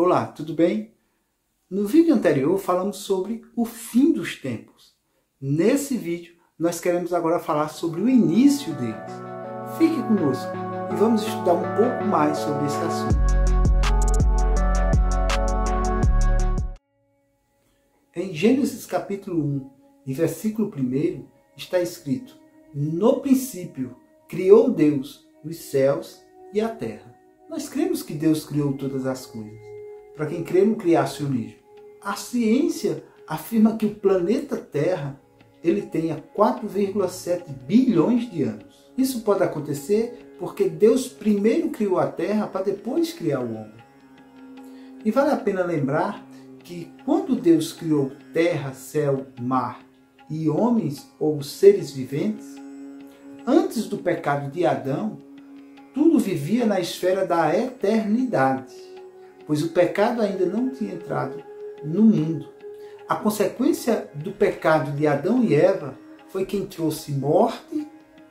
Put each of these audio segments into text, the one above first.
Olá, tudo bem? No vídeo anterior falamos sobre o fim dos tempos. Nesse vídeo nós queremos agora falar sobre o início deles. Fique conosco e vamos estudar um pouco mais sobre esse assunto. Em Gênesis capítulo 1, e versículo 1, está escrito: No princípio criou Deus os céus e a terra. Nós cremos que Deus criou todas as coisas. Para quem crê no criacionismo, a ciência afirma que o planeta Terra ele tenha 4,7 bilhões de anos. Isso pode acontecer porque Deus primeiro criou a Terra para depois criar o homem. E vale a pena lembrar que quando Deus criou terra, céu, mar e homens ou seres viventes, antes do pecado de Adão, tudo vivia na esfera da eternidade, pois o pecado ainda não tinha entrado no mundo. A consequência do pecado de Adão e Eva foi quem trouxe morte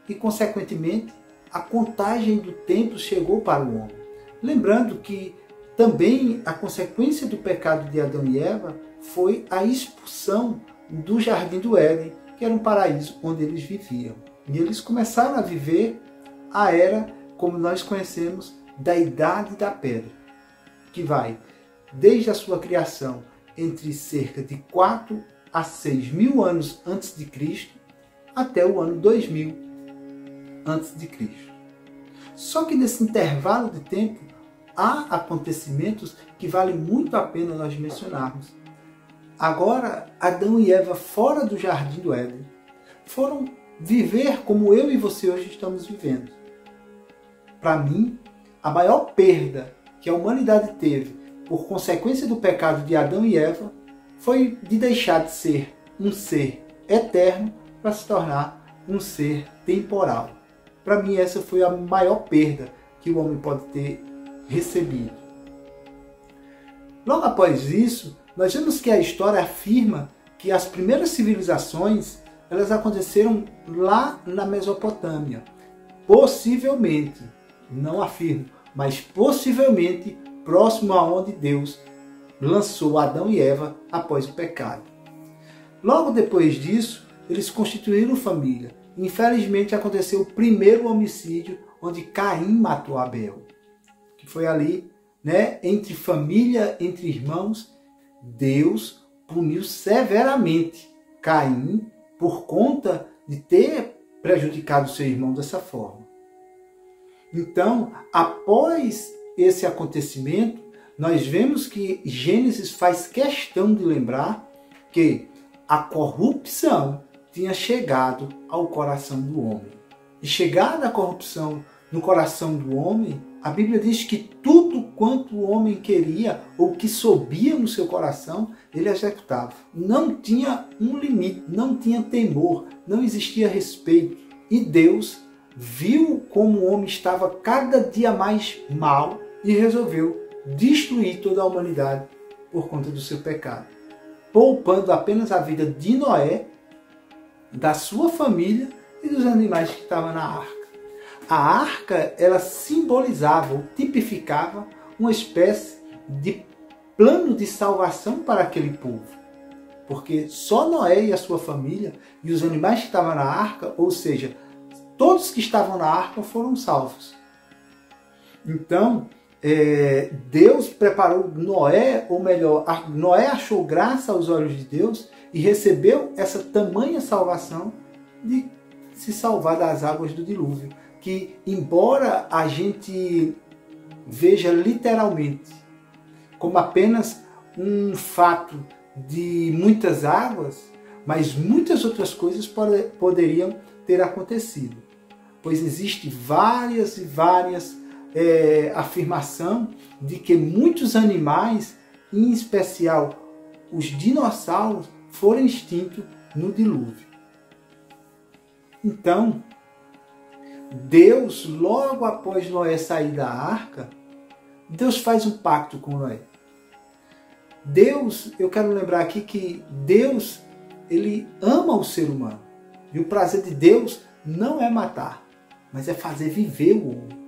e, consequentemente, a contagem do tempo chegou para o homem. Lembrando que também a consequência do pecado de Adão e Eva foi a expulsão do Jardim do Éden, que era um paraíso onde eles viviam. E eles começaram a viver a era, como nós conhecemos, da Idade da Pedra, que vai desde a sua criação entre cerca de 4 a 6 mil anos antes de Cristo até o ano 2000 antes de Cristo. Só que nesse intervalo de tempo há acontecimentos que vale muito a pena nós mencionarmos. Agora, Adão e Eva, fora do Jardim do Éden, foram viver como eu e você hoje estamos vivendo. Para mim, a maior perda que a humanidade teve por consequência do pecado de Adão e Eva foi de deixar de ser um ser eterno para se tornar um ser temporal. Para mim, essa foi a maior perda que o homem pode ter recebido. Logo após isso, nós vemos que a história afirma que as primeiras civilizações elas aconteceram lá na Mesopotâmia. Possivelmente, não afirmo, mas possivelmente próximo aonde Deus lançou Adão e Eva após o pecado. Logo depois disso, eles constituíram família. Infelizmente aconteceu o primeiro homicídio, onde Caim matou Abel. Que foi ali, entre família, entre irmãos, Deus puniu severamente Caim por conta de ter prejudicado seu irmão dessa forma. Então, após esse acontecimento, nós vemos que Gênesis faz questão de lembrar que a corrupção tinha chegado ao coração do homem. E chegada a corrupção no coração do homem, a Bíblia diz que tudo quanto o homem queria ou que subia no seu coração, ele executava. Não tinha um limite, não tinha temor, não existia respeito. E Deus viu como o homem estava cada dia mais mal e resolveu destruir toda a humanidade por conta do seu pecado, poupando apenas a vida de Noé, da sua família e dos animais que estavam na arca. A arca, ela simbolizava ou tipificava uma espécie de plano de salvação para aquele povo. Porque só Noé e a sua família e os animais que estavam na arca, ou seja, todos que estavam na arca foram salvos. Então, Deus preparou Noé, ou melhor, Noé achou graça aos olhos de Deus e recebeu essa tamanha salvação de se salvar das águas do dilúvio. Que, embora a gente veja literalmente como apenas um fato de muitas águas, mas muitas outras coisas poderiam ter acontecido. Pois existem várias e várias afirmações de que muitos animais, em especial os dinossauros, foram extintos no dilúvio. Então, Deus, logo após Noé sair da arca, Deus faz um pacto com Noé. Deus, eu quero lembrar aqui que Deus, ele ama o ser humano. E o prazer de Deus não é matar, mas é fazer viver o homem.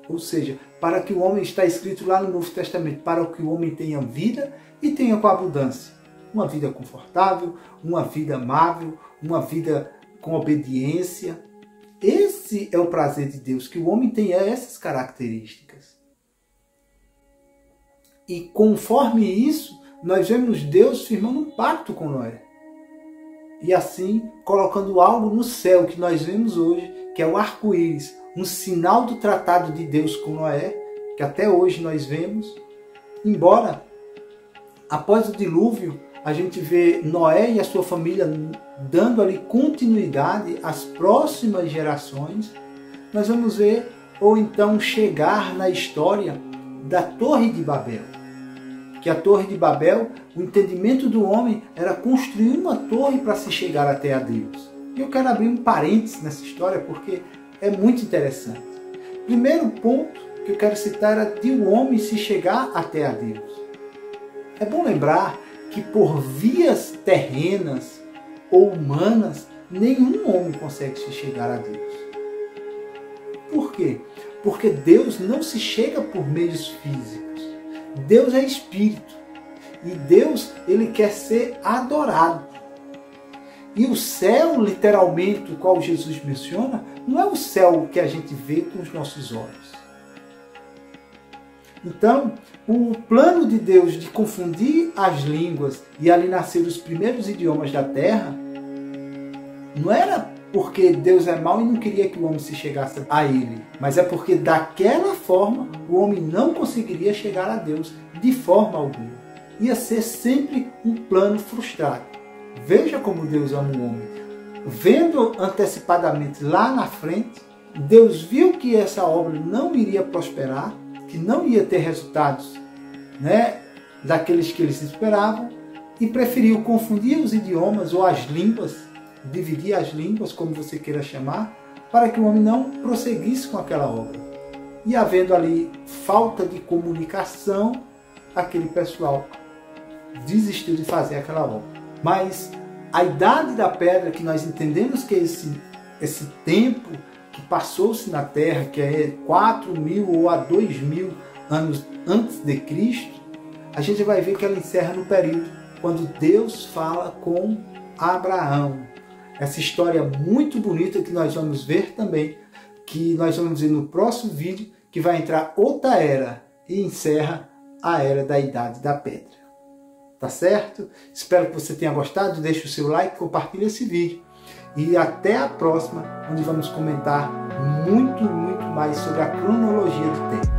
Ou seja, para que o homem, está escrito lá no Novo Testamento, para que o homem tenha vida e tenha com abundância. Uma vida confortável, uma vida amável, uma vida com obediência. Esse é o prazer de Deus, que o homem tenha essas características. E conforme isso, nós vemos Deus firmando um pacto com Noé. E assim, colocando algo no céu que nós vemos hoje, que é o arco-íris, um sinal do tratado de Deus com Noé, que até hoje nós vemos. Embora, após o dilúvio, a gente vê Noé e a sua família dando ali continuidade às próximas gerações, nós vamos ver, ou então chegar na história da Torre de Babel. Que a Torre de Babel, o entendimento do homem era construir uma torre para se chegar até a Deus. E eu quero abrir um parênteses nessa história porque é muito interessante. Primeiro ponto que eu quero citar é de o homem se chegar até a Deus. É bom lembrar que por vias terrenas ou humanas, nenhum homem consegue se chegar a Deus. Por quê? Porque Deus não se chega por meios físicos. Deus é espírito. E Deus, ele quer ser adorado. E o céu, literalmente, o qual Jesus menciona, não é o céu que a gente vê com os nossos olhos. Então, o plano de Deus de confundir as línguas e ali nascer os primeiros idiomas da terra, não era porque Deus é mau e não queria que o homem se chegasse a ele, mas é porque daquela forma o homem não conseguiria chegar a Deus de forma alguma. Ia ser sempre um plano frustrado. Veja como Deus ama o homem. Vendo antecipadamente lá na frente, Deus viu que essa obra não iria prosperar, que não ia ter resultados, daqueles que eles esperavam, e preferiu confundir os idiomas ou as línguas, dividir as línguas, como você queira chamar, para que o homem não prosseguisse com aquela obra. E havendo ali falta de comunicação, aquele pessoal desistiu de fazer aquela obra. Mas a idade da pedra, que nós entendemos que é esse tempo que passou-se na Terra, que é 4.000 ou a 2.000 anos antes de Cristo, a gente vai ver que ela encerra no período quando Deus fala com Abraão. Essa história muito bonita que nós vamos ver também, que nós vamos ver no próximo vídeo, que vai entrar outra era e encerra a era da Idade da Pedra. Tá certo? Espero que você tenha gostado. Deixe o seu like, compartilhe esse vídeo. E até a próxima, onde vamos comentar muito mais sobre a cronologia do tempo.